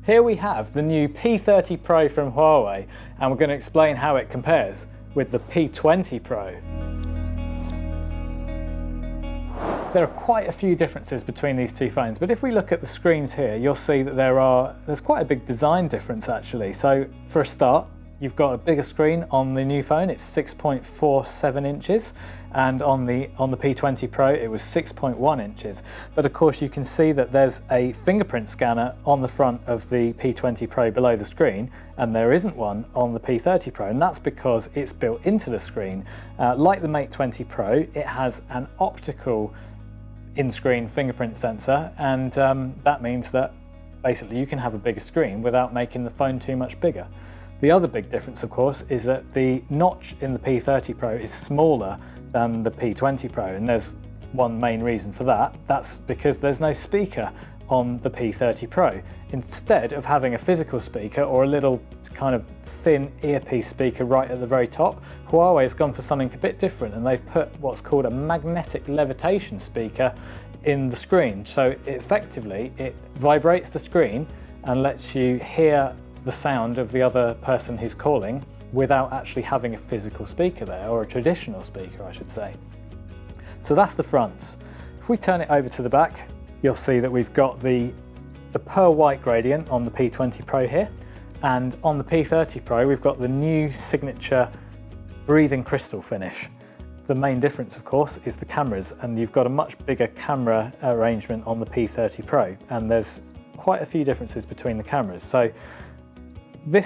Here we have the new P30 Pro from Huawei, and we're going to explain how it compares with the P20 Pro. There are quite a few differences between these two phones, but if we look at the screens here, you'll see that there's quite a big design difference actually. So for a start, you've got a bigger screen on the new phone. It's 6.47 inches, and on the P20 Pro it was 6.1 inches. But of course you can see that there's a fingerprint scanner on the front of the P20 Pro below the screen, and there isn't one on the P30 Pro, and that's because it's built into the screen. Like the Mate 20 Pro, it has an optical in-screen fingerprint sensor, and that means that basically you can have a bigger screen without making the phone too much bigger. The other big difference, of course, is that the notch in the P30 Pro is smaller than the P20 Pro, and there's one main reason for that. That's because there's no speaker on the P30 Pro. Instead of having a physical speaker or a little kind of thin earpiece speaker right at the very top, Huawei has gone for something a bit different, and they've put what's called a magnetic levitation speaker in the screen. So effectively it vibrates the screen and lets you hear the sound of the other person who's calling without actually having a physical speaker there, or a traditional speaker I should say. So that's the fronts. If we turn it over to the back, you'll see that we've got the pearl white gradient on the P20 Pro here, and on the P30 Pro we've got the new signature breathing crystal finish. The main difference of course is the cameras, and you've got a much bigger camera arrangement on the P30 Pro, and there's quite a few differences between the cameras. So the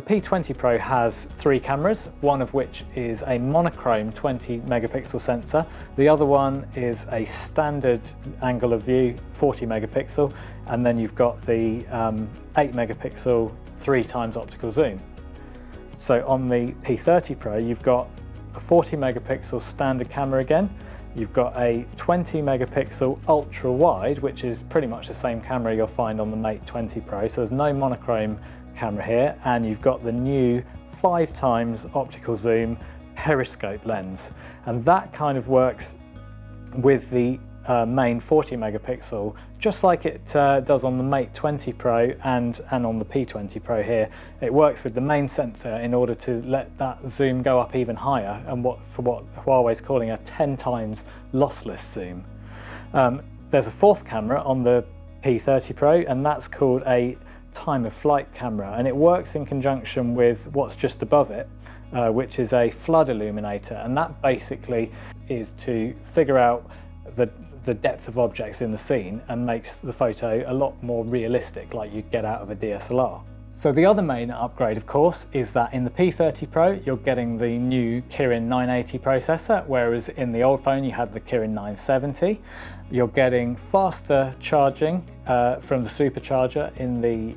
P20 Pro has 3 cameras, one of which is a monochrome 20 megapixel sensor. The other one is a standard angle of view 40 megapixel, and then you've got the 8 megapixel 3x optical zoom. So on the P30 Pro you've got a 40 megapixel standard camera again. You've got a 20 megapixel ultra wide, which is pretty much the same camera you'll find on the Mate 20 Pro, so there's no monochrome camera here, and you've got the new 5x optical zoom periscope lens, and that kind of works with the main 40 megapixel just like it does on the Mate 20 Pro and on the P20 Pro here. It works with the main sensor in order to let that zoom go up even higher, and what Huawei's calling a 10 times lossless zoom. There's a 4th camera on the P30 Pro, and that's called a time of flight camera, and it works in conjunction with what's just above it, which is a flood illuminator, and that basically is to figure out the depth of objects in the scene and makes the photo a lot more realistic, like you'd get out of a DSLR. So the other main upgrade of course is that in the P30 Pro you're getting the new Kirin 980 processor, whereas in the old phone you had the Kirin 970. You're getting faster charging from the supercharger in the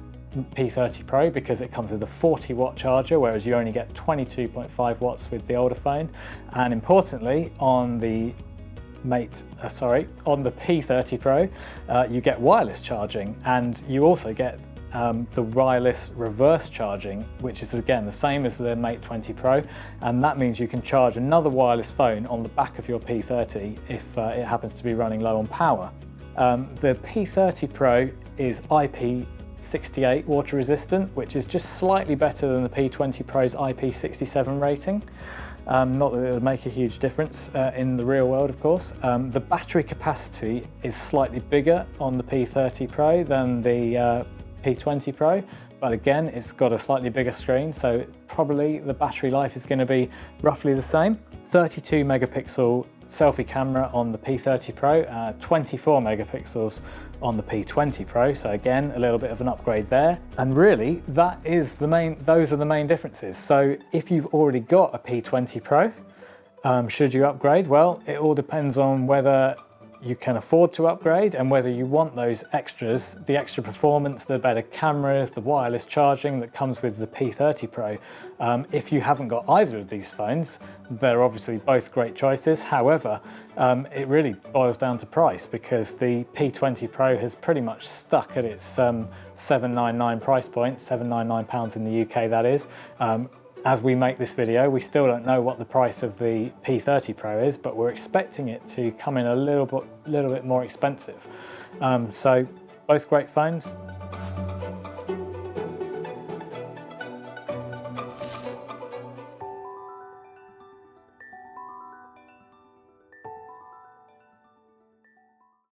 P30 Pro because it comes with a 40 watt charger, whereas you only get 22.5 watts with the older phone. And importantly, on the on the P30 Pro you get wireless charging, and you also get the wireless reverse charging, which is again the same as the Mate 20 Pro, and that means you can charge another wireless phone on the back of your P30 if it happens to be running low on power. The P30 Pro is IP68 water resistant, which is just slightly better than the P20 Pro's IP67 rating. Not that it would make a huge difference in the real world, of course. The battery capacity is slightly bigger on the P30 Pro than the P20 Pro, but again it's got a slightly bigger screen, so probably the battery life is going to be roughly the same. 32 megapixel selfie camera on the P30 Pro, 24 megapixels on the P20 Pro, so again a little bit of an upgrade there. And really those are the main differences. So if you've already got a P20 Pro, should you upgrade? Well, it all depends on whether you can afford to upgrade and whether you want those extras, the extra performance, the better cameras, the wireless charging that comes with the P30 Pro. If you haven't got either of these phones, they're obviously both great choices. However, it really boils down to price, because the P20 Pro has pretty much stuck at its £799 price point, £799 in the UK that is. As we make this video, we still don't know what the price of the P30 Pro is, but we're expecting it to come in a little bit more expensive. So both great phones.